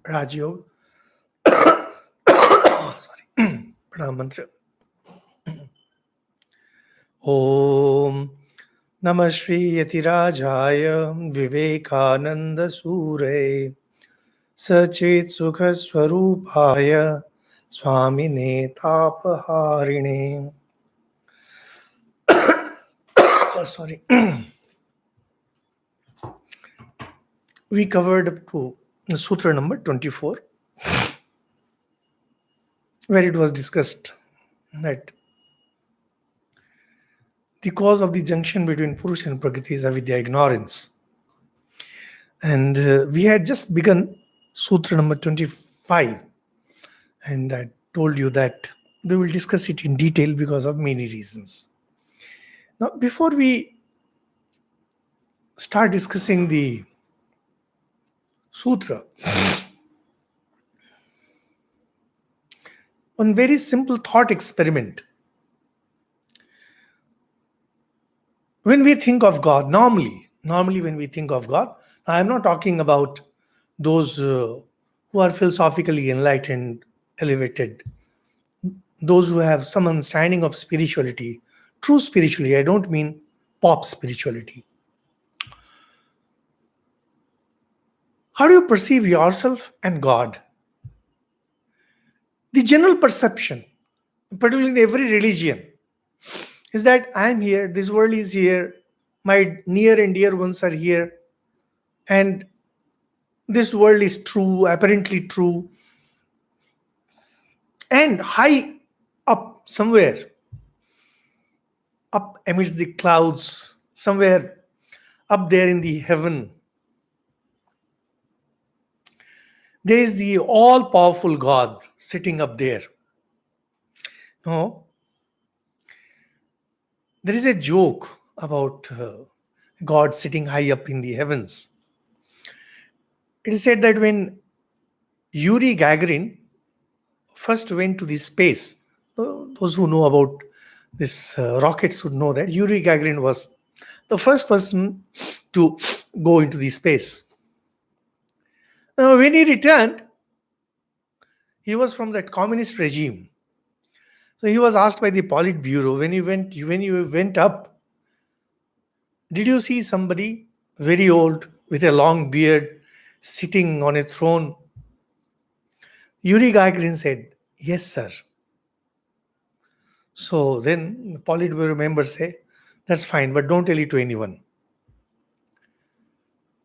Rajyog. Sorry. Pranam mantra. Om Namah Shri Yatirajaya Vivekananda Sure Sachit Sukha Swarupaya Swamine Tapaharine. Sorry. We covered up to Sutra number 24, where it was discussed that the cause of the junction between Purush and Prakriti is avidya, ignorance. And we had just begun Sutra number 25. And I told you that we will discuss it in detail because of many reasons. Now, before we start discussing the Sutra, one very simple thought experiment. When we think of God, normally when we think of God, I am not talking about those who are philosophically enlightened, elevated, those who have some understanding of spirituality, true spirituality. I don't mean pop spirituality. How do you perceive yourself and God? The general perception, particularly in every religion, is that I am here, this world is here, my near and dear ones are here, and this world is true, apparently true. And high up, somewhere, up amidst the clouds, somewhere up there in the heaven, there is the all-powerful God sitting up there. No, there is a joke about God sitting high up in the heavens. It is said that when Yuri Gagarin first went to the space, those who know about this rockets would know that Yuri Gagarin was the first person to go into the space. Now, when he returned, he was from that communist regime. So he was asked by the Politburo, when you went up, did you see somebody very old with a long beard sitting on a throne? Yuri Gagarin said, yes, sir. So then the Politburo members say, that's fine, but don't tell it to anyone.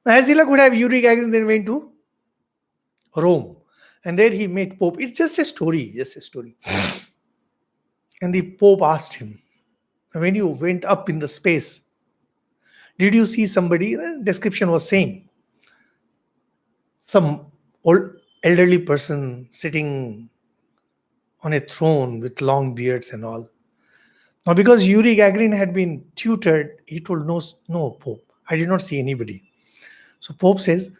As the luck would have, Yuri Gagarin then went to Rome. And there he met Pope. It's just a story. And the Pope asked him, when you went up in the space, did you see somebody? The description was same. Some old elderly person sitting on a throne with long beards and all. Now, because Yuri Gagarin had been tutored, he told, no, Pope, I did not see anybody. So Pope says,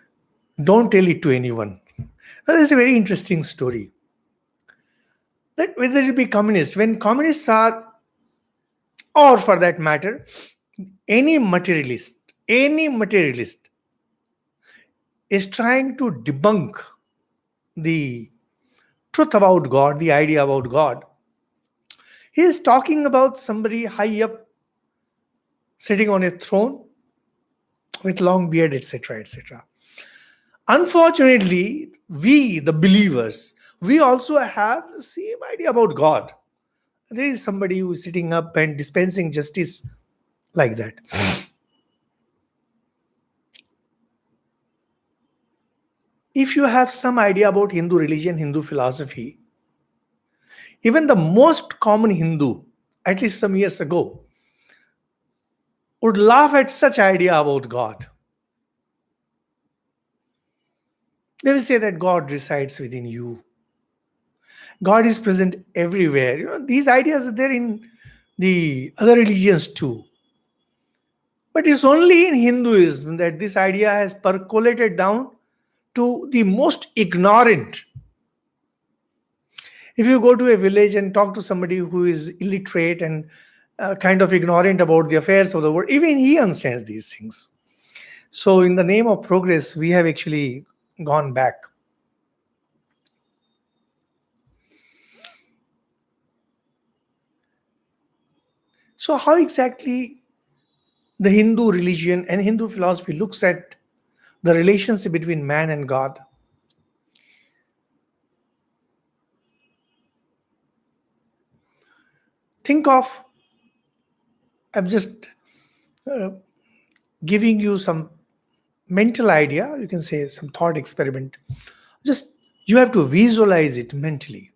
don't tell it to anyone. Now, this is a very interesting story. That whether it be communist, when communists are, or for that matter, any materialist is trying to debunk the truth about God, the idea about God. He is talking about somebody high up, sitting on a throne with long beard, etc., etc. Unfortunately, we, the believers, we also have the same idea about God. There is somebody who is sitting up and dispensing justice like that. If you have some idea about Hindu religion, Hindu philosophy, even the most common Hindu, at least some years ago, would laugh at such idea about God. They will say that God resides within you. God is present everywhere. These ideas are there in the other religions too. But it's only in Hinduism that this idea has percolated down to the most ignorant. If you go to a village and talk to somebody who is illiterate and kind of ignorant about the affairs of the world, even he understands these things. So in the name of progress, we have actually gone back. So, how exactly the Hindu religion and Hindu philosophy looks at the relationship between man and God? Think of, I'm just uh, giving you some mental idea, you can say some thought experiment. Just you have to visualize it mentally.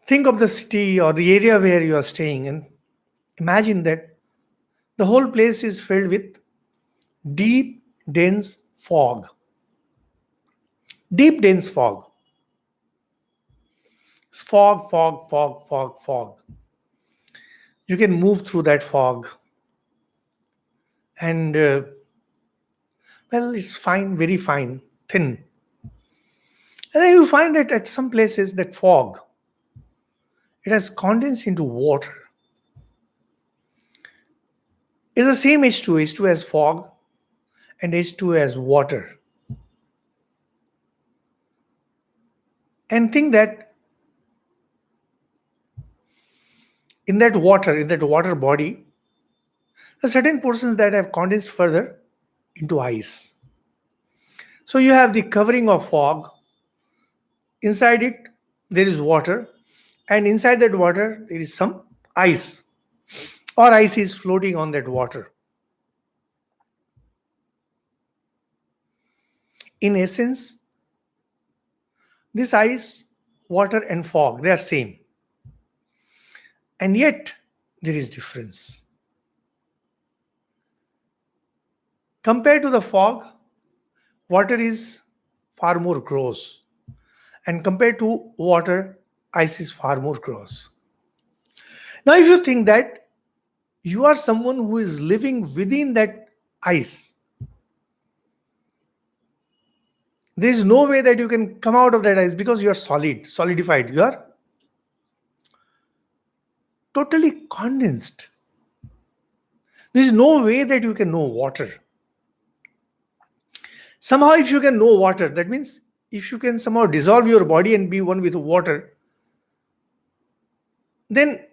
Think of the city or the area where you are staying and imagine that the whole place is filled with deep, dense fog. Deep, dense fog. It's fog, fog, fog, fog, fog. You can move through that fog, and well, it's fine, very fine, thin. And then you find that at some places that fog, it has condensed into water. It's the same H2. H2 has fog and H2 has water. And think that in that water body, there are certain portions that have condensed further into ice. So you have the covering of fog. Inside it, there is water. And inside that water, there is some ice. Or ice is floating on that water. In essence, this ice, water, and fog, they are same. And yet, there is difference. Compared to the fog, water is far more gross. And compared to water, ice is far more gross. Now, if you think that you are someone who is living within that ice, there is no way that you can come out of that ice because you are solidified. You are totally condensed. There is no way that you can know water. Somehow, if you can know water, that means if you can somehow dissolve your body and be one with water, then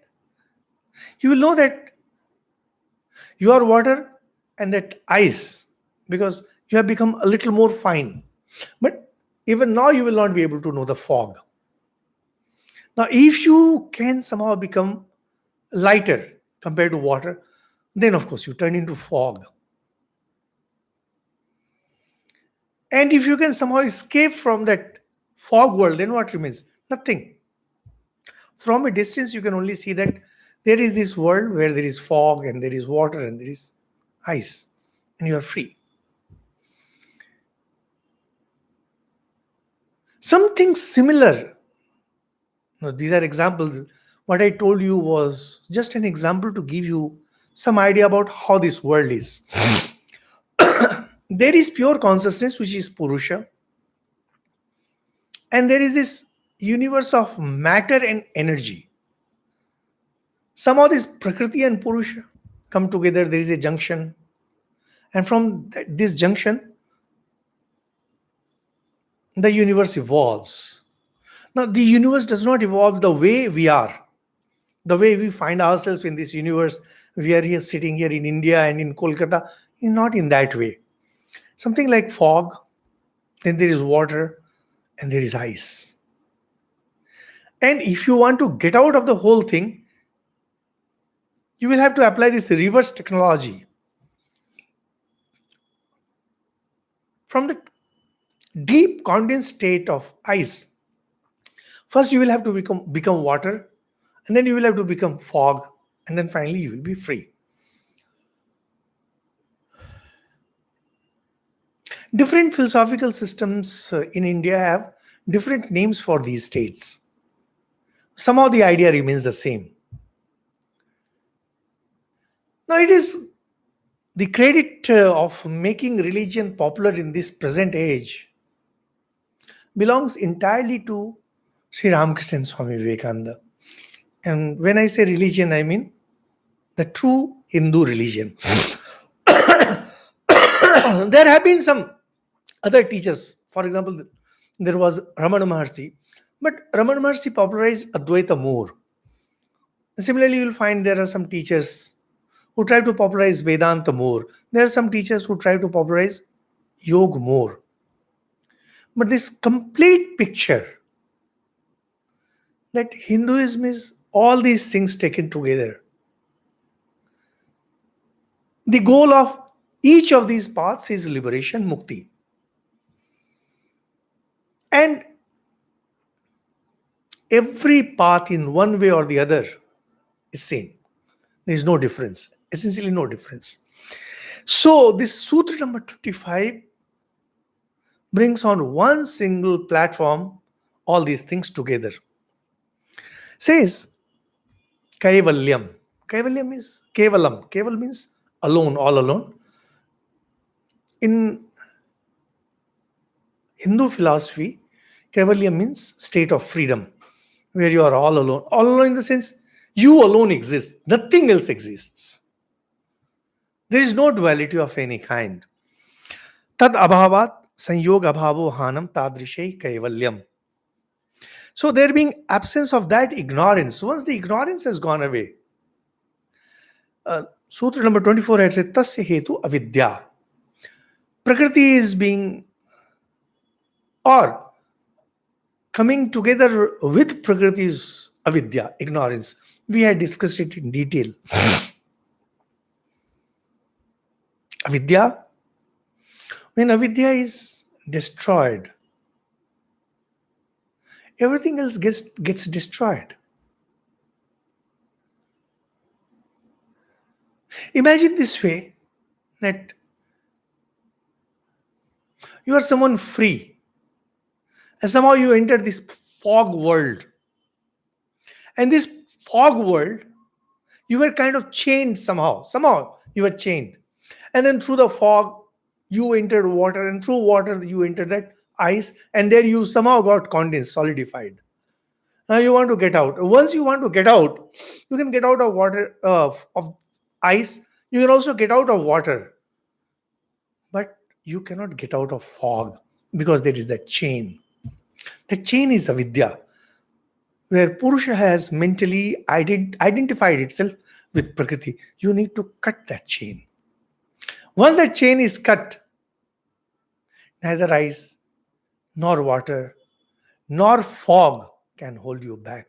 you will know that you are water and that ice because you have become a little more fine. But even now, you will not be able to know the fog. Now, if you can somehow become lighter compared to water, then of course you turn into fog. And if you can somehow escape from that fog world, then what remains? Nothing. From a distance, you can only see that there is this world where there is fog and there is water and there is ice, and you are free. Something similar. Now, these are examples. What I told you was just an example to give you some idea about how this world is. There is pure consciousness, which is Purusha, and there is this universe of matter and energy. Somehow, this Prakriti and Purusha come together, there is a junction, and from this junction, the universe evolves. Now, the universe does not evolve the way we are, the way we find ourselves in this universe. We are here sitting here in India and in Kolkata, not in that way. Something like fog, then there is water, and there is ice. And if you want to get out of the whole thing, you will have to apply this reverse technology. From the deep condensed state of ice, first you will have to become water, and then you will have to become fog, and then finally you will be free. Different philosophical systems in India have different names for these states. Somehow the idea remains the same. Now, it is the credit of making religion popular in this present age belongs entirely to Sri Ramakrishna and Swami Vivekananda. And when I say religion, I mean the true Hindu religion. There have been some other teachers. For example, there was Ramana Maharshi, But Ramana Maharshi popularized Advaita more. Similarly, you will find there are some teachers who try to popularize Vedanta more. There are some teachers who try to popularize Yoga more. But this complete picture that Hinduism is all these things taken together. The goal of each of these paths is liberation, mukti. And every path in one way or the other is same. There is no difference, essentially no difference. So this Sutra number 25 brings on one single platform all these things together. Says Kaivalyam. Kaivalyam is Kevalam. Keval means alone, all alone. In Hindu philosophy, Kaivalyam means state of freedom, where you are all alone. All alone in the sense you alone exist, nothing else exists. There is no duality of any kind. Tad abhavat sanyog abhavo hanam tadrishay kaivalyam. So there being absence of that ignorance, once the ignorance has gone away, Sutra number 24 had said, Tasya hetu avidya. Prakriti is being, or coming together with Prakriti is avidya, ignorance. We had discussed it in detail. Avidya, when avidya is destroyed, everything else gets destroyed. Imagine this way, that you are someone free, and somehow you enter this fog world. And this fog world, you were kind of chained somehow. Somehow you were chained. And then through the fog, you entered water, and through water, you entered that ice, and there you somehow got condensed, solidified. Now you want to get out. Once you want to get out, you can get out of water, of ice. You can also get out of water. But you cannot get out of fog because there is that chain. The chain is avidya, where Purusha has mentally identified itself with Prakriti. You need to cut that chain. Once that chain is cut, neither ice, nor water, nor fog can hold you back.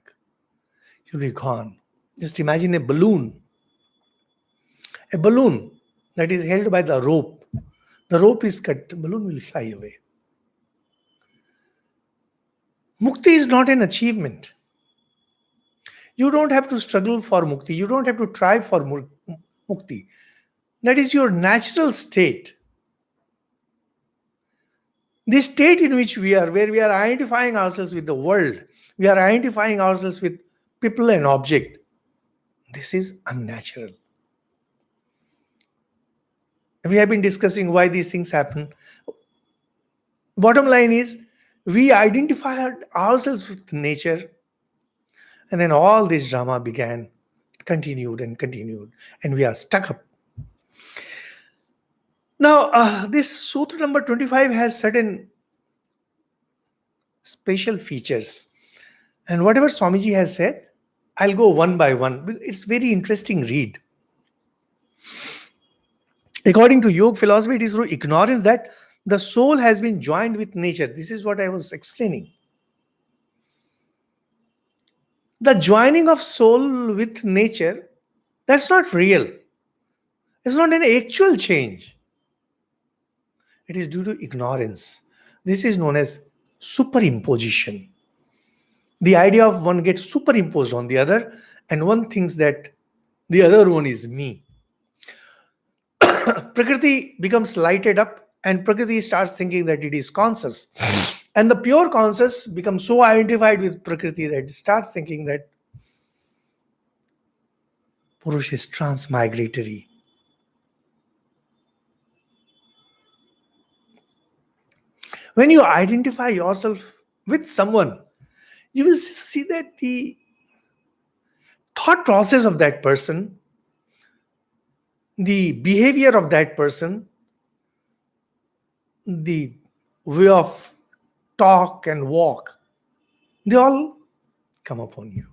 You'll be gone. Just imagine a balloon. A balloon that is held by the rope. The rope is cut, the balloon will fly away. Mukti is not an achievement. You don't have to struggle for mukti. You don't have to try for mukti. That is your natural state. The state in which we are, where we are identifying ourselves with the world, we are identifying ourselves with people and object. This is unnatural. We have been discussing why these things happen. Bottom line is, we identified ourselves with nature, and then all this drama began, continued, and we are stuck up. Now, this Sutra number 25 has certain special features. And whatever Swamiji has said, I'll go one by one. It's very interesting read. According to yoga philosophy, it is through ignorance that the soul has been joined with nature. This is what I was explaining. The joining of soul with nature, that's not real. It's not an actual change. It is due to ignorance. This is known as superimposition. The idea of one gets superimposed on the other, and one thinks that the other one is me. Prakriti becomes lighted up, and Prakriti starts thinking that it is conscious. And the pure conscious becomes so identified with Prakriti that it starts thinking that Purusha is transmigratory. When you identify yourself with someone, you will see that the thought process of that person, the behavior of that person, the way of talk and walk They all come upon you.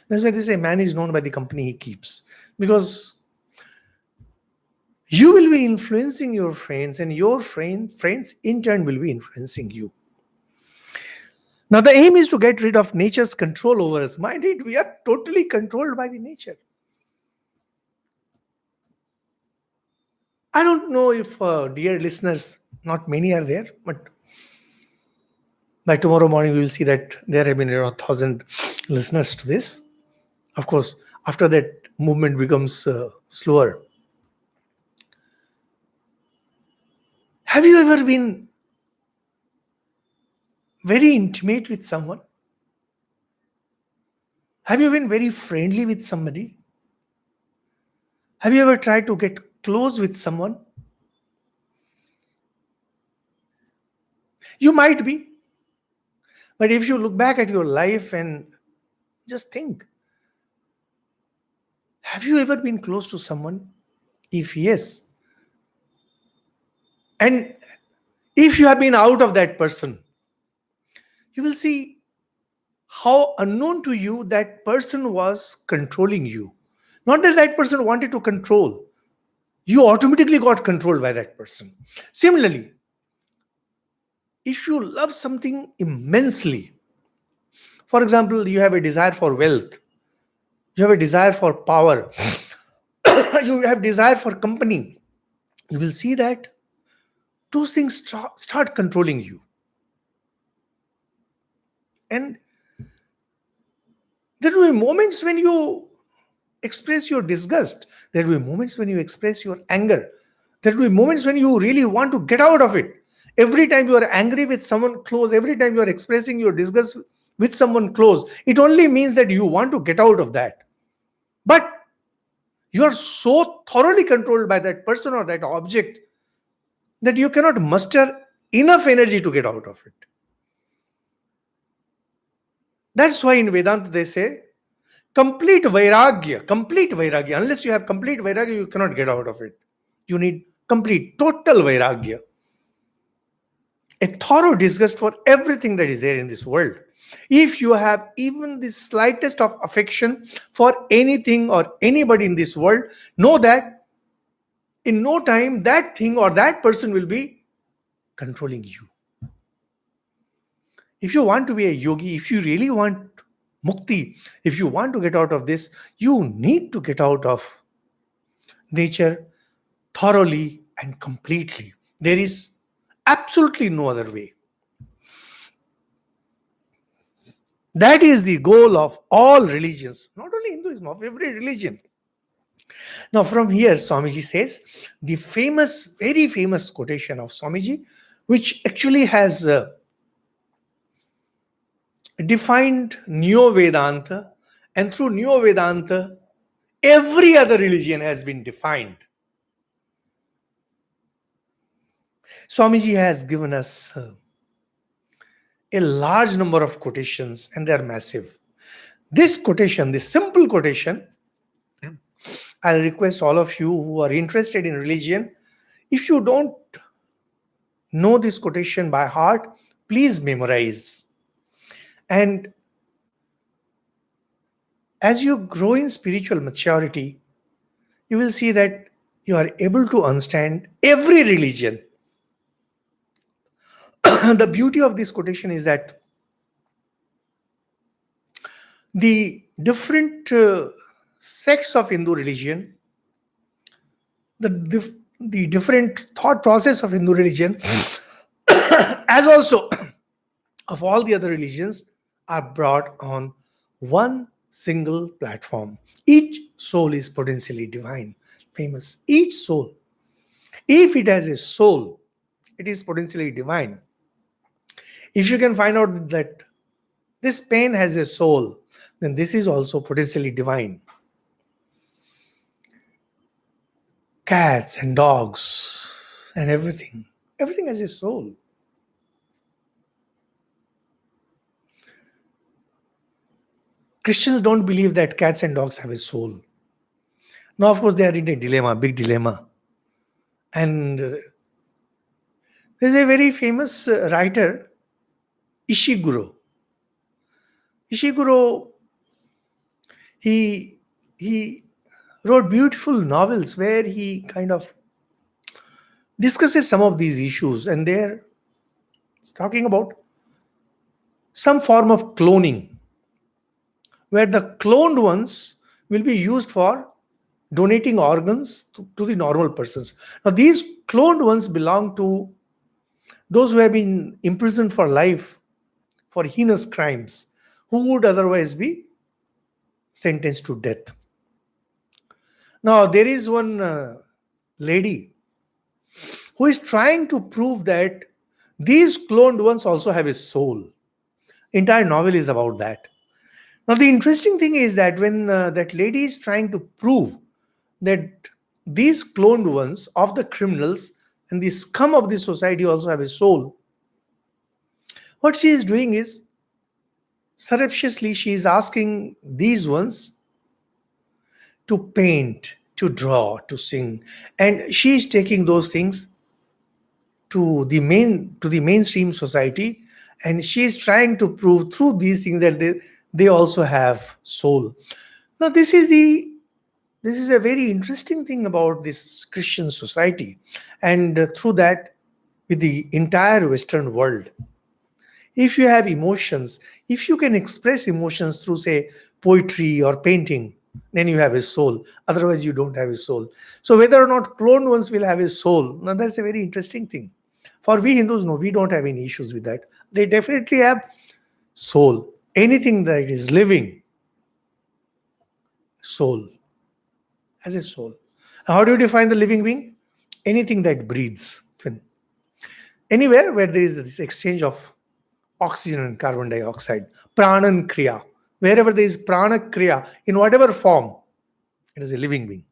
That's why they say man is known by the company he keeps. Because you will be influencing your friends, and your friends in turn will be influencing you. Now, the aim is to get rid of nature's control over us. Mind it, we are totally controlled by the nature. I don't know if, dear listeners, not many are there, but by tomorrow morning, we will see that there have been around 1,000 listeners to this. Of course, after that, movement becomes slower. Have you ever been very intimate with someone? Have you been very friendly with somebody? Have you ever tried to get close with someone? You might be. But if you look back at your life and just think, have you ever been close to someone? If yes, and if you have been out of that person, you will see how unknown to you that person was controlling you. Not that that person wanted to control, you automatically got controlled by that person. Similarly, if you love something immensely, for example, you have a desire for wealth, you have a desire for power, you have desire for company, you will see that those things start controlling you. And there will be moments when you express your disgust. There will be moments when you express your anger. There will be moments when you really want to get out of it. Every time you are angry with someone close, every time you are expressing your disgust with someone close, it only means that you want to get out of that. But you are so thoroughly controlled by that person or that object that you cannot muster enough energy to get out of it. That's why in Vedanta they say, complete vairagya. Unless you have complete vairagya, you cannot get out of it. You need complete, total vairagya. A thorough disgust for everything that is there in this world. If you have even the slightest of affection for anything or anybody in this world, know that in no time that thing or that person will be controlling you. If you want to be a yogi, if you really want mukti, if you want to get out of this, you need to get out of nature thoroughly and completely. There is absolutely no other way. That is the goal of all religions, not only Hinduism, of every religion. Now, from here, Swamiji says the famous, very famous quotation of Swamiji, which actually has defined Neo Vedanta, and through Neo Vedanta, every other religion has been defined. Swamiji has given us a large number of quotations, and they are massive. This quotation, this simple quotation, I'll request all of you who are interested in religion, if you don't know this quotation by heart, please memorize. And as you grow in spiritual maturity, you will see that you are able to understand every religion. The beauty of this quotation is that the different sects of Hindu religion, the different thought process of Hindu religion, as also of all the other religions, are brought on one single platform. Each soul is potentially divine. Famous. Each soul. If it has a soul, it is potentially divine. If you can find out that this pen has a soul, then this is also potentially divine. Cats and dogs and everything. Everything has a soul. Christians don't believe that cats and dogs have a soul. Now, of course, they are in a dilemma, big dilemma. And there's a very famous writer, Ishiguro. Ishiguro, he he wrote beautiful novels where he kind of discusses some of these issues, and there it's talking about some form of cloning, where the cloned ones will be used for donating organs to the normal persons. Now, these cloned ones belong to those who have been imprisoned for life for heinous crimes, who would otherwise be sentenced to death. Now, there is one lady who is trying to prove that these cloned ones also have a soul. Entire novel is about that. Now, the interesting thing is that when that lady is trying to prove that these cloned ones of the criminals and the scum of the society also have a soul, what she is doing is surreptitiously she is asking these ones to paint, to draw, to sing, and she is taking those things to the mainstream society, and she is trying to prove through these things that they also have soul. Now, this is a very interesting thing about this Christian society, and through that, with the entire Western world. If you have emotions, if you can express emotions through, say, poetry or painting, then you have a soul. Otherwise, you don't have a soul. So, whether or not cloned ones will have a soul, now that's a very interesting thing. For we Hindus, no, we don't have any issues with that. They definitely have soul. Anything that is living, soul, has a soul. How do you define the living being? Anything that breathes. Anywhere where there is this exchange of oxygen and carbon dioxide, pranan kriya. Wherever there is prana kriya, in whatever form, it is a living being.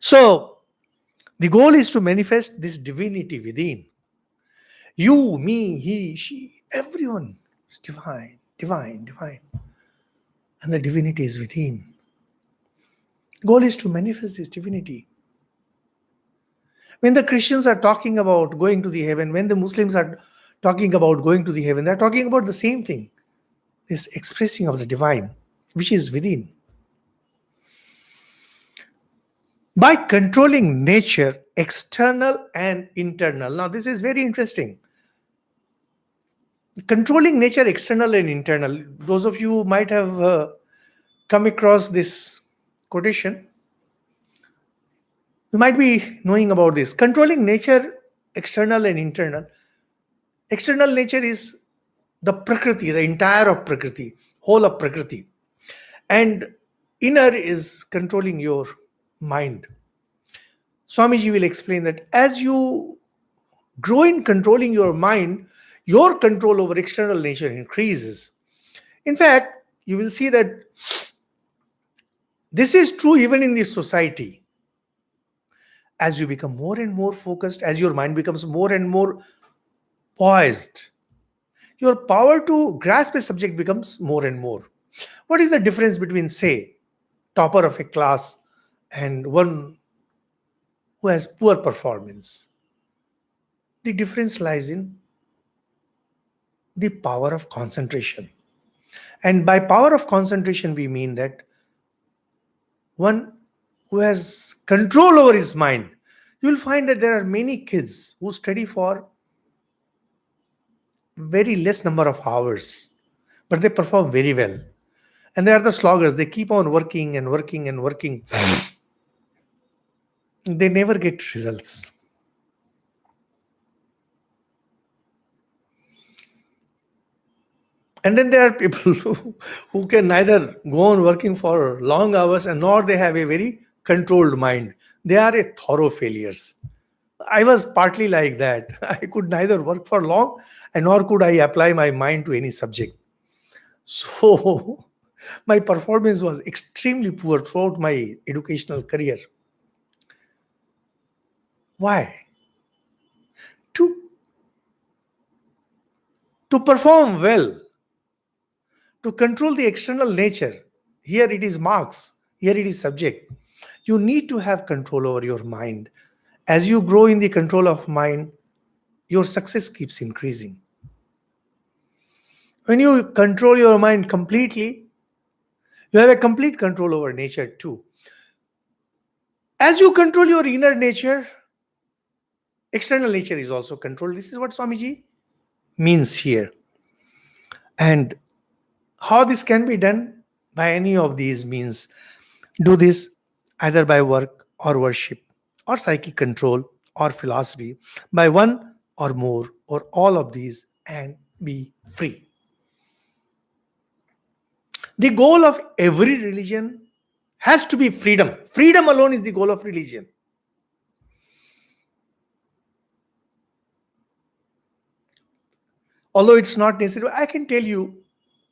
So, the goal is to manifest this divinity within. You, me, he, she, everyone is divine, divine, divine. And the divinity is within. Goal is to manifest this divinity. When the Christians are talking about going to the heaven, when the Muslims are talking about going to the heaven, they're talking about the same thing, this expressing of the divine, which is within. By controlling nature, external and internal. Now, this is very interesting. Controlling nature, external and internal. Those of you might have come across this quotation. You might be knowing about this. Controlling nature, external and internal. External nature is the Prakriti, the entire of Prakriti, whole of Prakriti. And inner is controlling your mind. Swamiji will explain that as you grow in controlling your mind, your control over external nature increases. In fact, you will see that this is true even in this society. As you become more and more focused, as your mind becomes more and more poised, your power to grasp a subject becomes more and more. What is the difference between, say, topper of a class and one who has poor performance? The difference lies in the power of concentration. And by power of concentration, we mean that one who has control over his mind. You will find that there are many kids who study for very less number of hours, but they perform very well. And they are the sloggers. They keep on working and working and working. They never get results. And then there are people who can neither go on working for long hours and nor they have a very controlled mind. They are a thorough failures. I was partly like that. I could neither work for long and nor could I apply my mind to any subject. So my performance was extremely poor throughout my educational career. Why? To, to perform well, to control the external nature, here it is marks, here it is subject. You need to have control over your mind. As you grow in the control of mind, your success keeps increasing. When you control your mind completely, you have a complete control over nature too. As you control your inner nature, external nature is also controlled. This is what Swamiji means here. And how this can be done? By any of these means. Do this either by work or worship or psychic control or philosophy, by one or more or all of these, and be free. The goal of every religion has to be freedom. Freedom alone is the goal of religion. Although it's not necessary, I can tell you,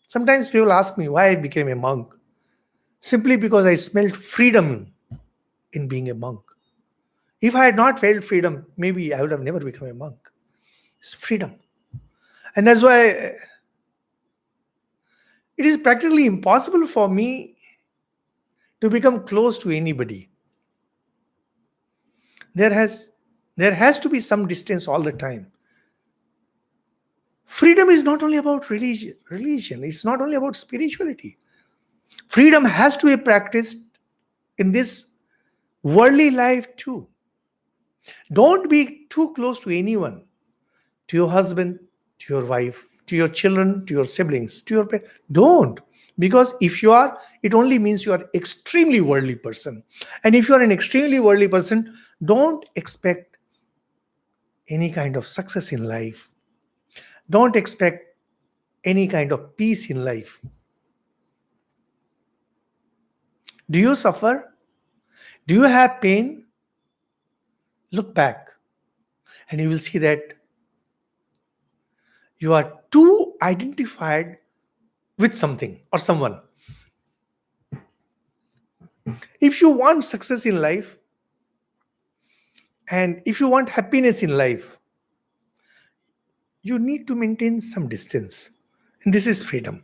sometimes people ask me why I became a monk. Simply because I smelled freedom in being a monk. If I had not felt freedom, maybe I would have never become a monk. It's freedom. And that's why it is practically impossible for me to become close to anybody. There has to be some distance all the time. Freedom is not only about religion, it's not only about spirituality. Freedom has to be practiced in this worldly life too. Don't be too close to anyone, to your husband, to your wife, to your children, to your siblings, to your parents. Don't. Because if you are, it only means you are extremely worldly person. And if you are an extremely worldly person, don't expect any kind of success in life. Don't expect any kind of peace in life. Do you suffer? Do you have pain? Look back and you will see that you are too identified with something or someone. If you want success in life and if you want happiness in life, you need to maintain some distance. And this is freedom.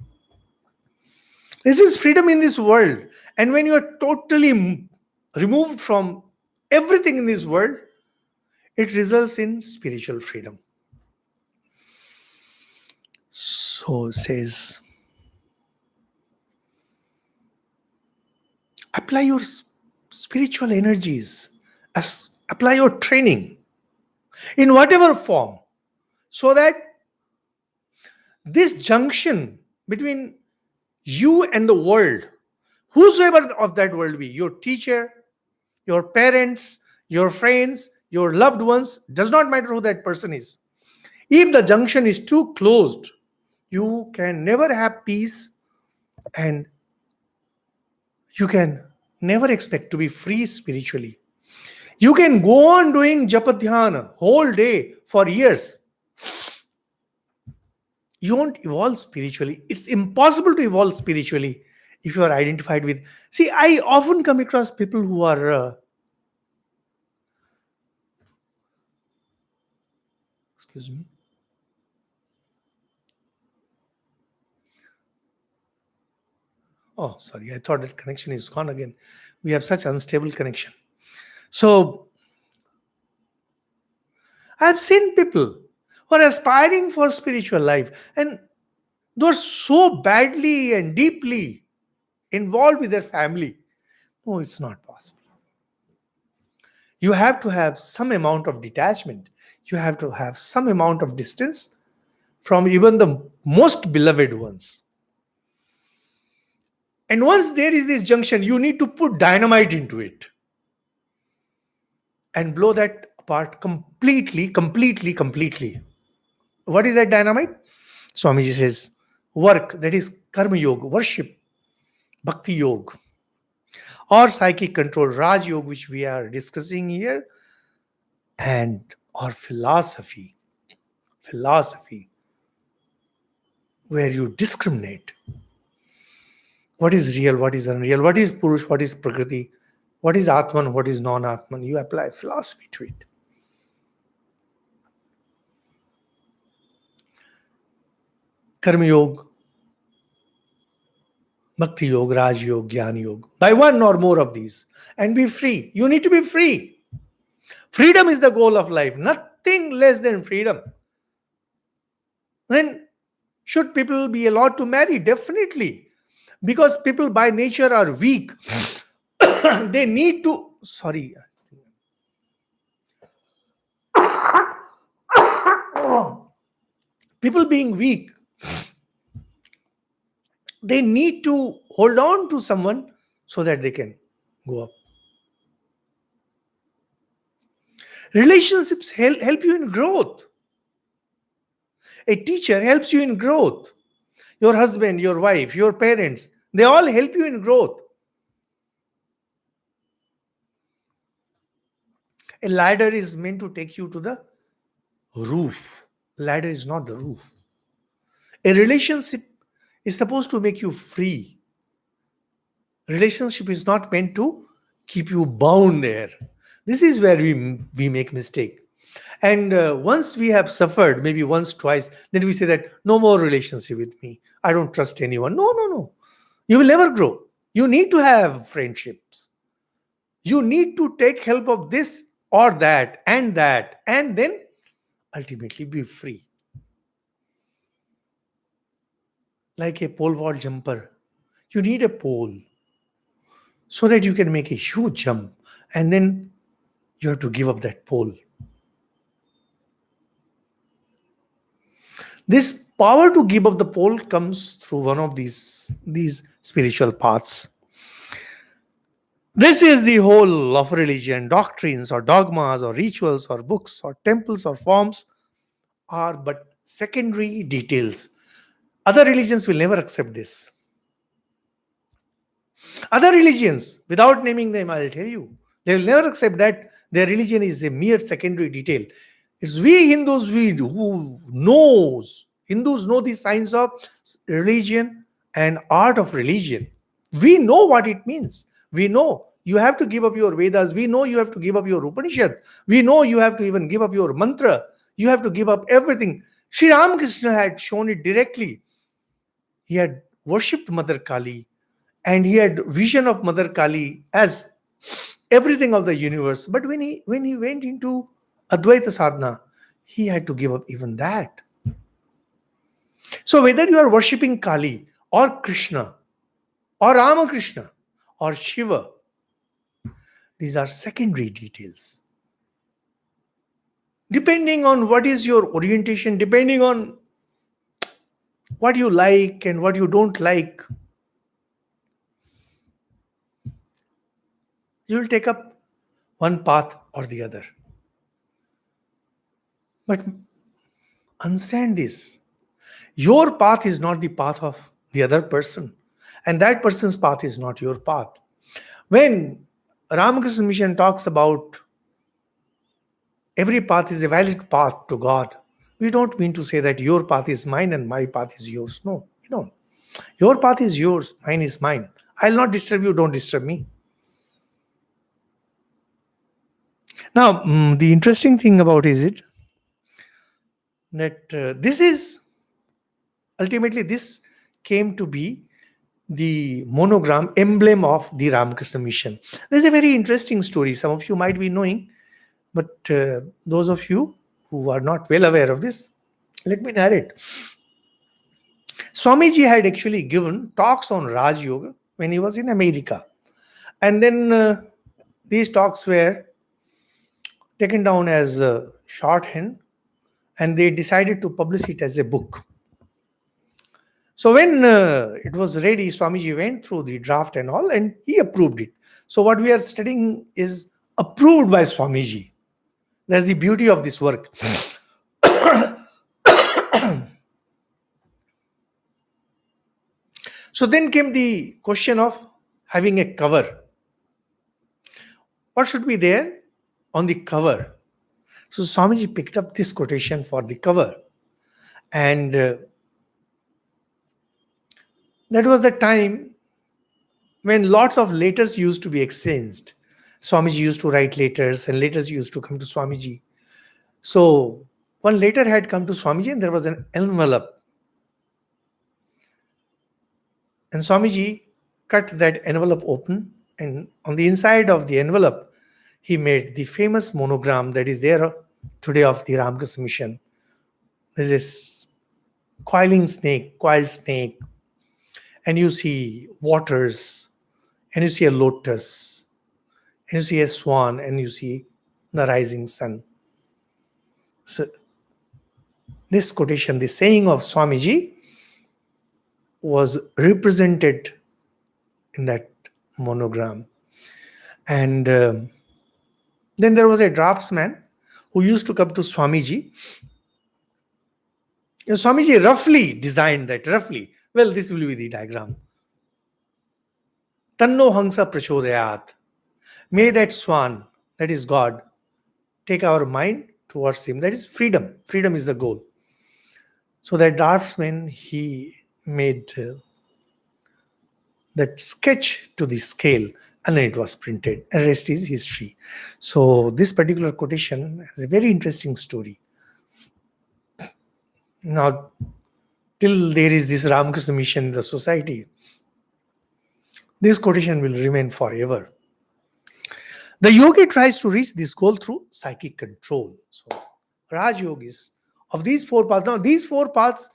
This is freedom in this world. And when you are totally removed from everything in this world, it results in spiritual freedom. So says, apply your spiritual energies, apply your training in whatever form, so that this junction between you and the world, whosoever of that world be, your teacher, your parents, your friends, your loved ones, does not matter who that person is. If the junction is too closed, you can never have peace and you can never expect to be free spiritually. You can go on doing japadhyana whole day for years. You won't evolve spiritually. It's impossible to evolve spiritually if you are identified with. See, I often come across people who are excuse me. Oh, sorry. I thought that connection is gone again. We have such unstable connection. So I've seen people who are aspiring for spiritual life and they're so badly and deeply involved with their family. No, it's not possible. You have to have some amount of detachment. You have to have some amount of distance from even the most beloved ones. And once there is this junction, you need to put dynamite into it and blow that apart completely, completely, completely. What is that dynamite? Swamiji says, work, that is karma yoga, worship, bhakti yoga, or psychic control, Raj yoga, which we are discussing here, and or philosophy, where you discriminate what is real, what is unreal, what is Purush, what is Prakriti, what is Atman, what is non-Atman. You apply philosophy to it. Karma yoga, bhakti yoga, Raj yoga, Jnana yoga, by one or more of these, and be free. You need to be free. Freedom is the goal of life, nothing less than freedom. Then Should people be allowed to marry? Definitely. Because people by nature are weak. They need to, sorry, people being weak, they need to hold on to someone so that they can go up. Relationships help you in growth. A teacher helps you in growth. Your husband, your wife, your parents, they all help you in growth. A ladder is meant to take you to the roof. Ladder is not the roof. A relationship is supposed to make you free. Relationship is not meant to keep you bound there. This is where we make mistake. And once we have suffered, maybe once, twice, then we say that no more relationship with me. I don't trust anyone. No, no, no. You will never grow. You need to have friendships. You need to take help of this or that, and then ultimately be free. Like a pole vault jumper, you need a pole so that you can make a huge jump, and then you have to give up that pole. This power to give up the pole comes through one of these spiritual paths. This is the whole of religion. Doctrines or dogmas or rituals or books or temples or forms are but secondary details. Other religions will never accept this. Other religions, without naming them, I'll tell you, they will never accept that their religion is a mere secondary detail. It's we Hindus who knows. Hindus know the science of religion and art of religion. We know what it means. We know you have to give up your Vedas. We know you have to give up your Upanishads. We know you have to even give up your mantra. You have to give up everything. Sri Ramakrishna had shown it directly. He had worshipped Mother Kali, and he had vision of Mother Kali as everything of the universe. But when he went into Advaita sadhana, he had to give up even that. So whether you are worshipping Kali or Krishna or Ramakrishna or Shiva, these are secondary details. Depending on what is your orientation, depending on what you like and what you don't like, you will take up one path or the other. But understand this. Your path is not the path of the other person, and that person's path is not your path. When Ramakrishna Mission talks about every path is a valid path to God, we don't mean to say that your path is mine and my path is yours. No, we don't. Your path is yours, mine is mine. I'll not disturb you, don't disturb me. Now, the interesting thing about it that this is ultimately this came to be the monogram emblem of the Ramakrishna Mission. There's a very interesting story. Some of you might be knowing, but those of you who are not well aware of this, let me narrate. Swamiji had actually given talks on Raj Yoga when he was in America. And then these talks were taken down as shorthand, and they decided to publish it as a book. So when it was ready, Swamiji went through the draft and all, and he approved it. So what we are studying is approved by Swamiji. That's the beauty of this work. So then came the question of having a cover. What should be there on the cover? So Swamiji picked up this quotation for the cover. And that was the time when lots of letters used to be exchanged. Swamiji used to write letters, and letters used to come to Swamiji. So one letter had come to Swamiji, and there was an envelope. And Swamiji cut that envelope open, and on the inside of the envelope, he made the famous monogram that is there today of the Ramakrishna Mission. There's this coiled snake, and you see waters, and you see a lotus, and you see a swan, and you see the rising sun. So this quotation, the saying of Swamiji, was represented in that monogram. And then there was a draftsman who used to come to Swamiji. Swamiji roughly designed that, roughly. Well, this will be the diagram. Tanno Hangsa Prachodayat. May that swan, that is God, take our mind towards him. That is freedom. Freedom is the goal. So that draftsman, he made that sketch to the scale, and then it was printed. And rest is history. So this particular quotation has a very interesting story. Now, till there is this Ramakrishna mission in the society, this quotation will remain forever. The yogi tries to reach this goal through psychic control. So, Raj yogis of these four paths. Now, these four paths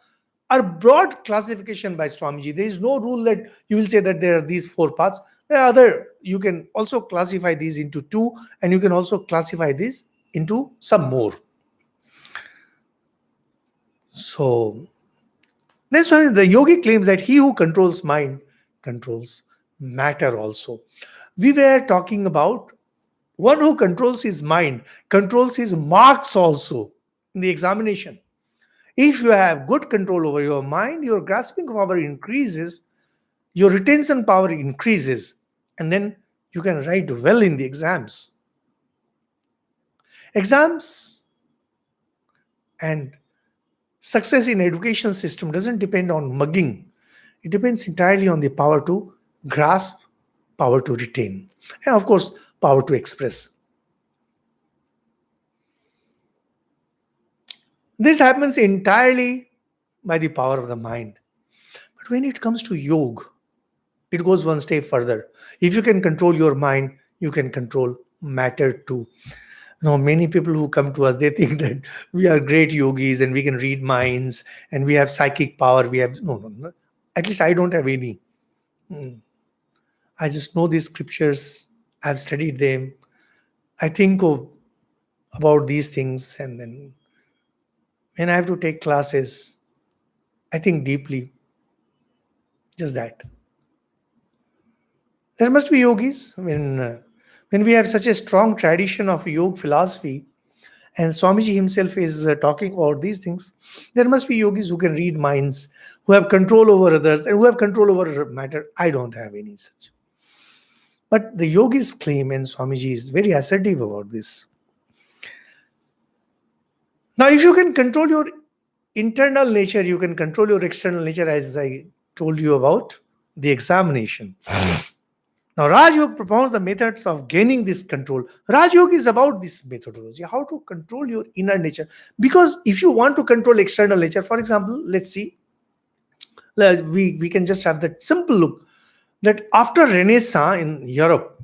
are broad classification by Swamiji. There is no rule that you will say that there are these four paths. There are other. You can also classify these into two, and you can also classify this into some more. So, that's why the yogi claims that he who controls mind controls matter also. We were talking about one who controls his mind, controls his marks also in the examination. If you have good control over your mind, your grasping power increases, your retention power increases, and then you can write well in the exams. Exams and success in education system doesn't depend on mugging. It depends entirely on the power to grasp, power to retain, and of course, power to express. This happens entirely by the power of the mind. But when it comes to yoga, it goes one step further. If you can control your mind, you can control matter too. Now, many people who come to us, they think that we are great yogis and we can read minds and we have psychic power. We have no. At least I don't have any. I just know these scriptures. I've studied them. I think about these things, and then when I have to take classes, I think deeply. Just that. There must be yogis when we have such a strong tradition of yoga philosophy, and Swamiji himself is talking about these things. There must be yogis who can read minds, who have control over others, and who have control over matter. I don't have any such. But the yogis claim, and Swamiji is very assertive about this. Now, if you can control your internal nature, you can control your external nature, as I told you about the examination. Now, Raj Yoga propounds the methods of gaining this control. Raj Yoga is about this methodology, how to control your inner nature. Because if you want to control external nature, for example, let's see, we can just have that simple look that after Renaissance in Europe,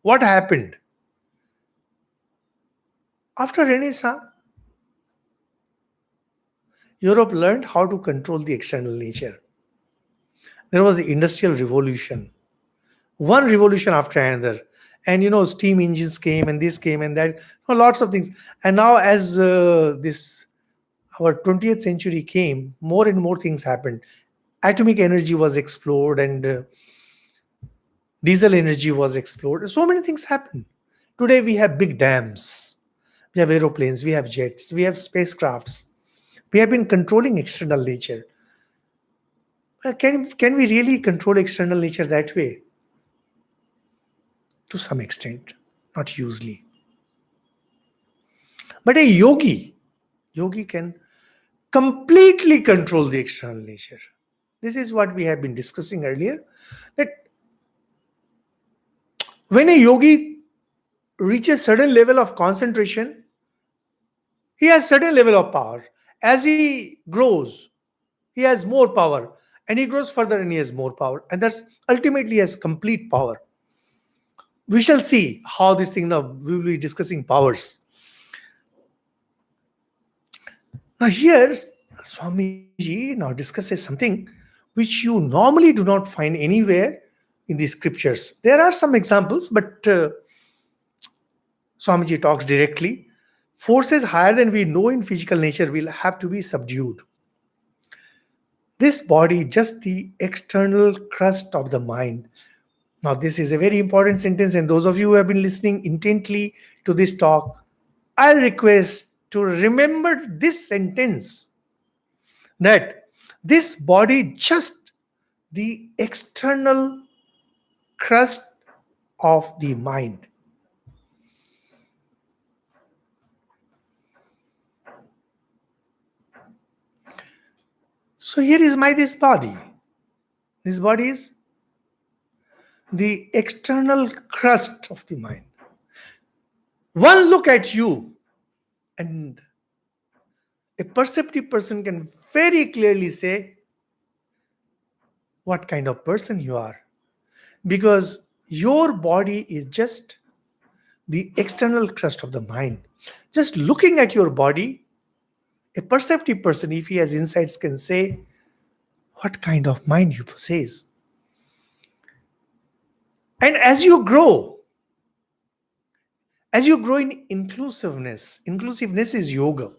what happened? After Renaissance, Europe learned how to control the external nature. There was the Industrial Revolution, one revolution after another, and steam engines came, and this came, and that, lots of things. And now, as this our 20th century came, more and more things happened. Atomic energy was explored, and diesel energy was explored. So many things happened. Today we have big dams, we have aeroplanes, we have jets, we have spacecrafts. We have been controlling external nature. Can we really control external nature that way? To some extent, not hugely. But a yogi can completely control the external nature. This is what we have been discussing earlier, that when a yogi reaches a certain level of concentration, he has certain level of power. As he grows, he has more power, and he grows further and he has more power, and that's ultimately he has complete power. We shall see how this thing, now we will be discussing powers. Now here, Swamiji now discusses something which you normally do not find anywhere in the scriptures. There are some examples, but Swamiji talks directly. Forces higher than we know in physical nature will have to be subdued. This body, just the external crust of the mind. Now, this is a very important sentence, and those of you who have been listening intently to this talk, I'll request to remember this sentence, that this body, just the external crust of the mind. So here is my this body. This body is the external crust of the mind. One look at you, and a perceptive person can very clearly say what kind of person you are, because your body is just the external crust of the mind. Just looking at your body, a perceptive person, if he has insights, can say what kind of mind you possess. And as you grow in inclusiveness is yoga.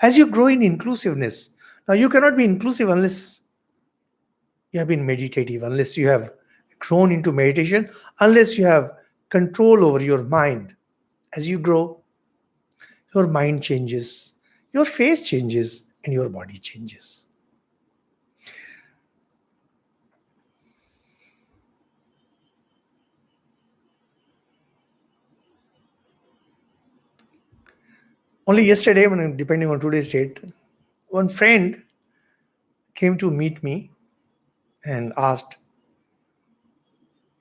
As you grow in inclusiveness, now you cannot be inclusive unless you have been meditative, unless you have grown into meditation, unless you have control over your mind. As you grow, your mind changes, your face changes, and your body changes. Only yesterday, depending on today's date, one friend came to meet me and asked,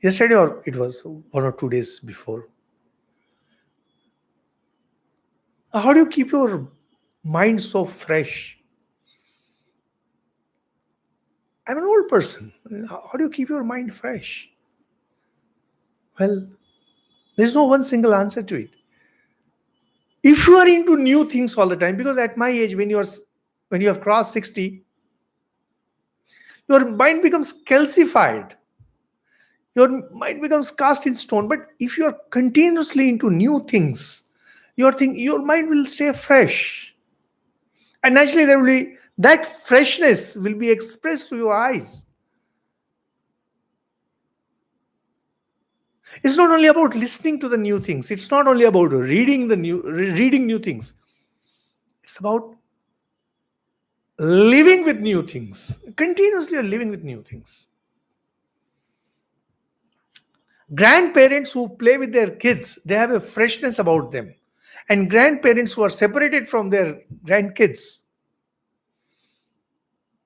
yesterday or it was 1 or 2 days before, how do you keep your mind so fresh? I'm an old person. How do you keep your mind fresh? Well, there's no one single answer to it. If you are into new things all the time, because at my age, when you have crossed 60, your mind becomes calcified. Your mind becomes cast in stone. But if you are continuously into new things, your mind will stay fresh. And naturally, there will be that freshness will be expressed through your eyes. It's not only about listening to the new things. It's not only about reading new things. It's about living with new things. Continuously living with new things. Grandparents who play with their kids, they have a freshness about them. And grandparents who are separated from their grandkids,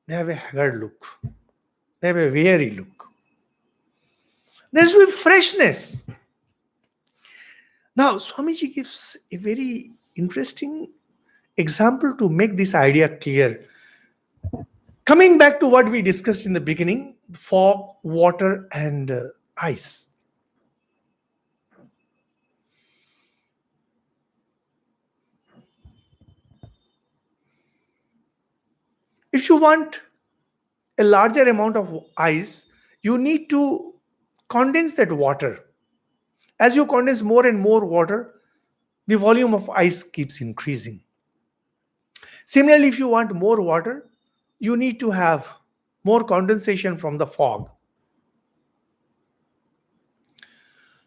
they have a haggard look. They have a weary look. There's will be freshness. Now, Swamiji gives a very interesting example to make this idea clear. Coming back to what we discussed in the beginning, fog, water, and ice. If you want a larger amount of ice, you need to condense that water. As you condense more and more water, the volume of ice keeps increasing. Similarly, if you want more water, you need to have more condensation from the fog.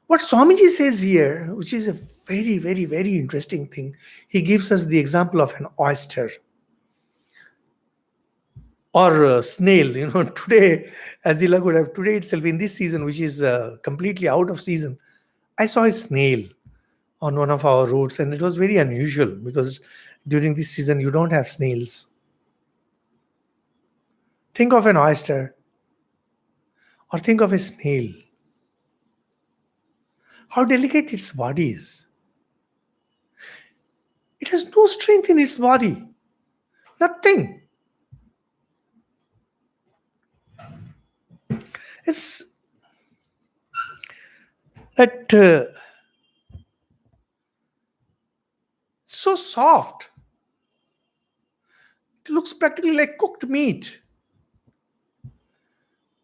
What Swamiji says here, which is a very, very, very interesting thing, he gives us the example of an oyster or a snail. Today, as the would have today itself in this season, which is completely out of season, I saw a snail on one of our roads, and it was very unusual because during this season you don't have snails. Think of an oyster or think of a snail. How delicate its body is. It has no strength in its body. Nothing. It's that so soft. It looks practically like cooked meat.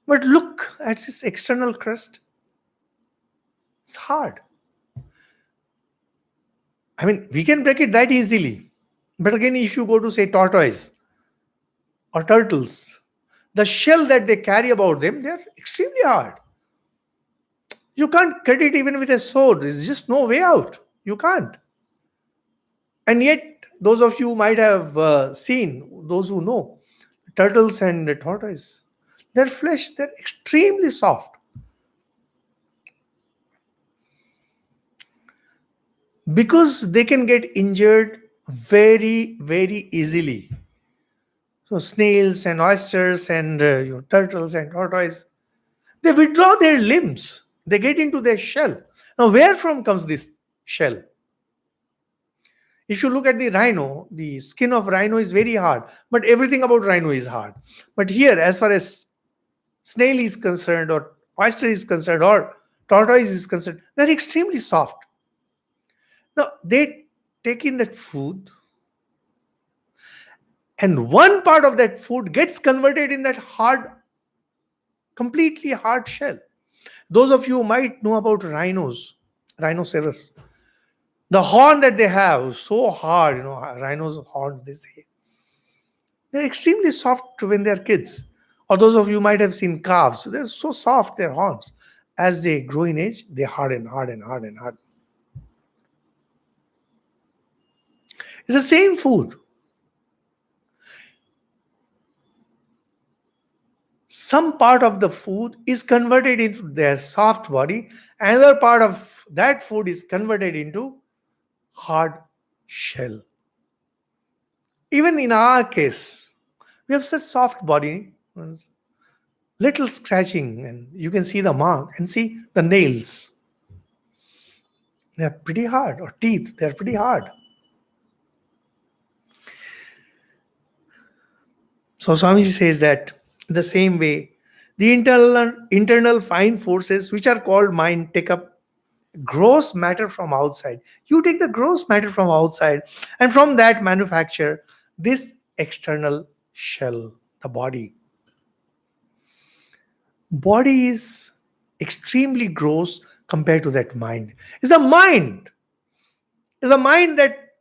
But look at its external crust. It's hard. I mean, we can break it that easily. But again, if you go to say tortoise or turtles, the shell that they carry about them, they're extremely hard. You can't cut it even with a sword. There's just no way out. You can't. And yet, those of you might have seen, those who know, turtles and the tortoise, their flesh, they're extremely soft. Because they can get injured very, very easily. So snails and oysters and turtles and tortoise, they withdraw their limbs. They get into their shell. Now, where from comes this shell? If you look at the rhino, the skin of rhino is very hard, but everything about rhino is hard. But here, as far as snail is concerned, or oyster is concerned, or tortoise is concerned, they're extremely soft. Now, they take in that food, and one part of that food gets converted in that hard, completely hard shell. Those of you who might know about rhinoceros, the horn that they have is so hard, rhinos' horns, they say. They're extremely soft when they're kids. Or those of you might have seen calves. They're so soft, their horns. As they grow in age, they harden, harden, harden, harden. It's the same food. Some part of the food is converted into their soft body. Another part of that food is converted into hard shell. Even in our case, we have such soft body, little scratching, and you can see the mark and see the nails. They're pretty hard, or teeth, they're pretty hard. So Swamiji says that in the same way, the internal fine forces which are called mind take up gross matter from outside. You take the gross matter from outside, and from that manufacture this external shell, the body. Body is extremely gross compared to that mind. It's the mind. It's the mind that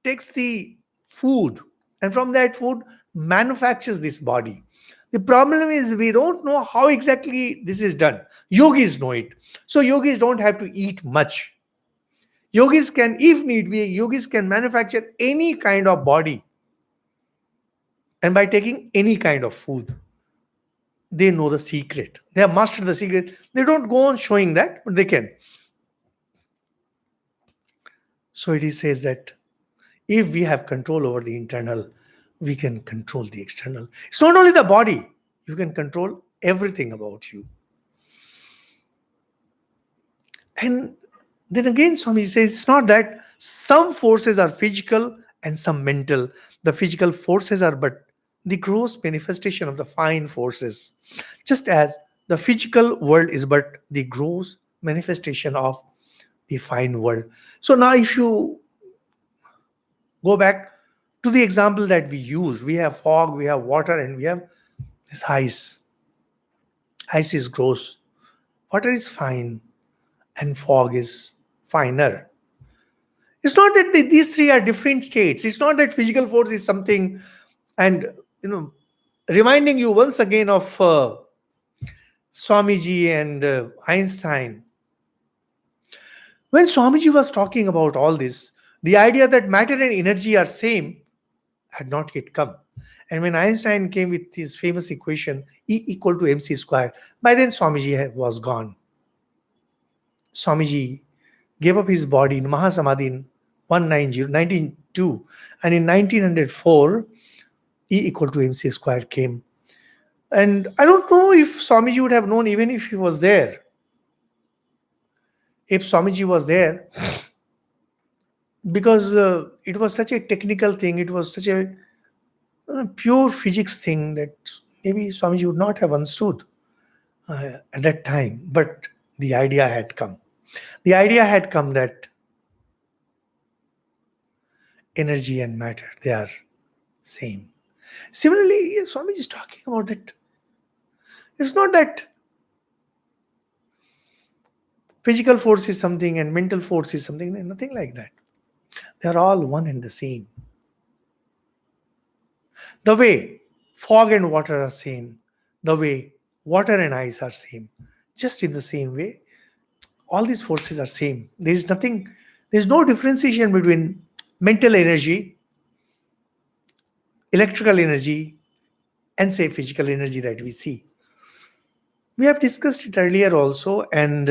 takes the food, and from that food manufactures this body. The problem is we don't know how exactly this is done. Yogis know it. So yogis don't have to eat much. Yogis can, if need be, yogis can manufacture any kind of body. And by taking any kind of food, they know the secret. They have mastered the secret. They don't go on showing that, but they can. So it says that if we have control over the internal, we can control the external. It's not only the body, you can control everything about you. And then again, Swami says it's not that some forces are physical and some mental. The physical forces are but the gross manifestation of the fine forces, just as the physical world is but the gross manifestation of the fine world. So now if you go back to the example that we use, we have fog, we have water, and we have this ice. Ice is gross, water is fine, and fog is finer. It's not that these three are different states. It's not that physical force is something, and reminding you once again of Swamiji and Einstein. When Swamiji was talking about all this, the idea that matter and energy are same had not yet come. And when Einstein came with his famous equation, E equal to mc square, by then Swamiji was gone. Swamiji gave up his body in Mahasamadhi in 1902, and in 1904, E equal to mc square came. And I don't know if Swamiji would have known even if he was there. If Swamiji was there, because it was such a technical thing, it was such a pure physics thing that maybe Swamiji would not have understood at that time. But the idea had come. The idea had come that energy and matter, they are same. Similarly, Swamiji is talking about it. It's not that physical force is something and mental force is something, nothing like that. They are all one and the same. The way fog and water are same, the way water and ice are same, just in the same way, all these forces are same. There is nothing, there is no differentiation between mental energy, electrical energy, and say physical energy that we see. We have discussed it earlier also, and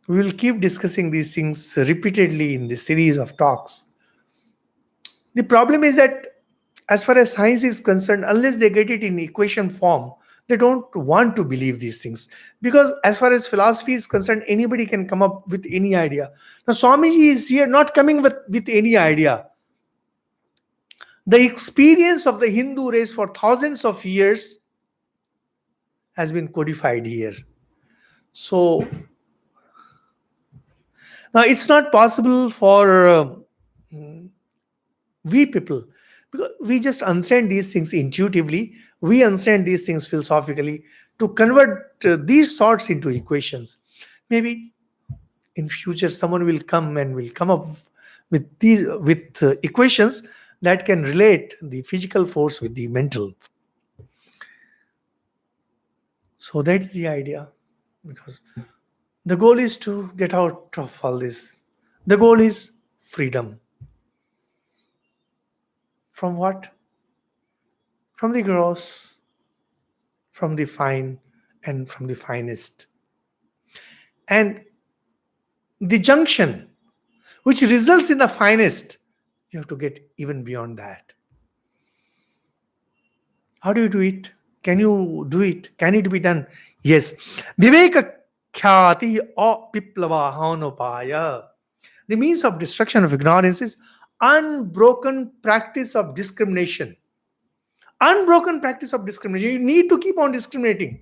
we will keep discussing these things repeatedly in this series of talks. The problem is that, as far as science is concerned, unless they get it in equation form, they don't want to believe these things. Because as far as philosophy is concerned, anybody can come up with any idea. Now, Swamiji is here not coming with any idea. The experience of the Hindu race for thousands of years has been codified here. So, now it's not possible for we people, because we just understand these things intuitively, we understand these things philosophically, to convert these thoughts into equations. Maybe in future someone will come and will come up with these with equations that can relate the physical force with the mental. So that's the idea, because the goal is to get out of all this. The goal is freedom. From what? From the gross, from the fine, and from the finest. And the junction, which results in the finest, you have to get even beyond that. How do you do it? Can you do it? Can it be done? Yes. Viveka khyati o piplava hanopaya. The means of destruction of ignorance is unbroken practice of discrimination. Unbroken practice of discrimination. You need to keep on discriminating.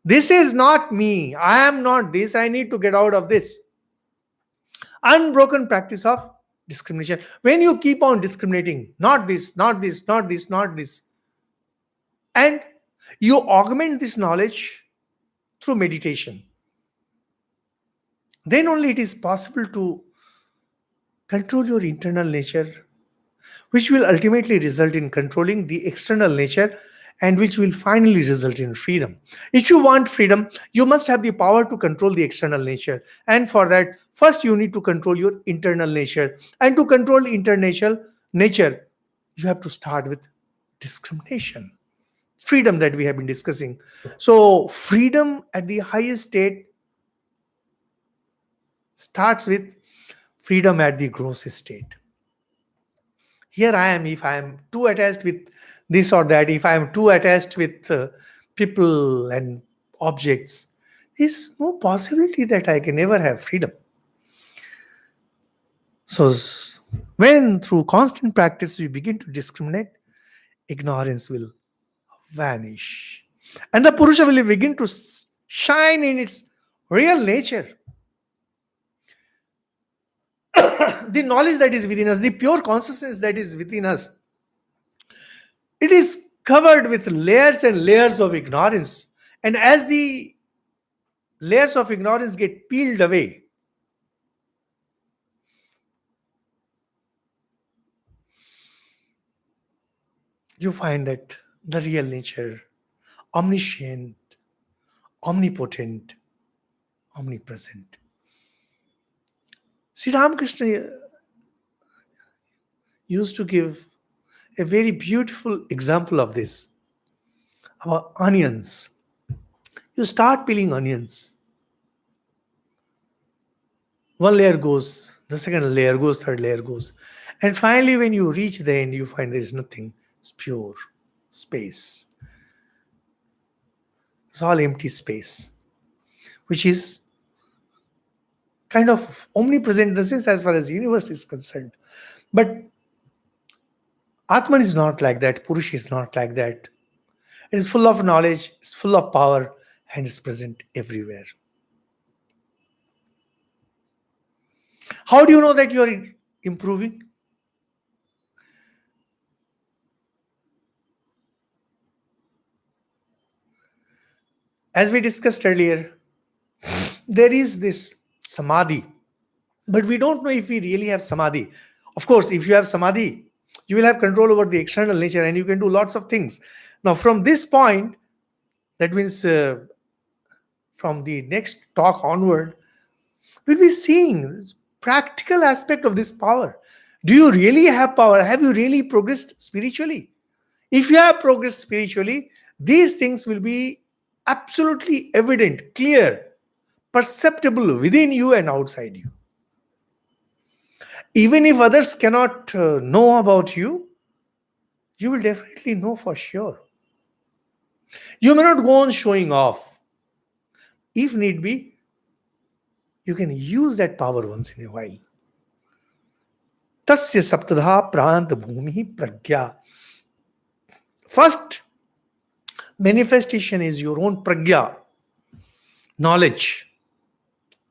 This is not me. I am not this. I need to get out of this. Unbroken practice of discrimination. When you keep on discriminating, not this, not this, not this, not this, and you augment this knowledge through meditation, then only it is possible to control your internal nature, which will ultimately result in controlling the external nature, and which will finally result in freedom. If you want freedom, you must have the power to control the external nature. And for that, first you need to control your internal nature. And to control internal nature, you have to start with discrimination. Freedom that we have been discussing. So, freedom at the highest state starts with freedom at the grossest state. Here I am, if I am too attached with this or that, if I am too attached with people and objects, there's no possibility that I can ever have freedom. So, when through constant practice we begin to discriminate, ignorance will vanish. And the Purusha will begin to shine in its real nature. The knowledge that is within us, the pure consciousness that is within us, it is covered with layers and layers of ignorance. And as the layers of ignorance get peeled away, you find that the real nature, omniscient, omnipotent, omnipresent. Sri Ramakrishna used to give a very beautiful example of this about onions. You start peeling onions. One layer goes, the second layer goes, third layer goes. And finally, when you reach the end, you find there is nothing. It's pure space. It's all empty space, which is kind of omnipresent in the sense as far as the universe is concerned. But Atman is not like that. Purusha is not like that. It is full of knowledge, it's full of power, and is present everywhere. How do you know that you are improving? As we discussed earlier, there is this samadhi, but we don't know if we really have samadhi. Of course, if you have samadhi, you will have control over the external nature and you can do lots of things. Now, from this point, that means from the next talk onward, we'll be seeing this practical aspect of this power. Do you really have power? Have you really progressed spiritually? If you have progressed spiritually, these things will be absolutely evident, clear, perceptible within you and outside you. Even if others cannot know about you, you will definitely know for sure. You may not go on showing off. If need be, you can use that power once in a while. Tasya saptadha prant bhumi pragya. First manifestation is your own pragya, knowledge,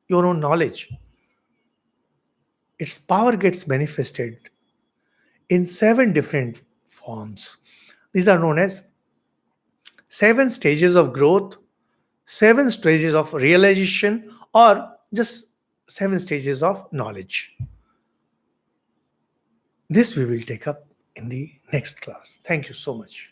your own knowledge. Its power gets manifested in 7 different forms. These are known as 7 stages of growth, 7 stages of realization, or just 7 stages of knowledge. This we will take up in the next class. Thank you so much.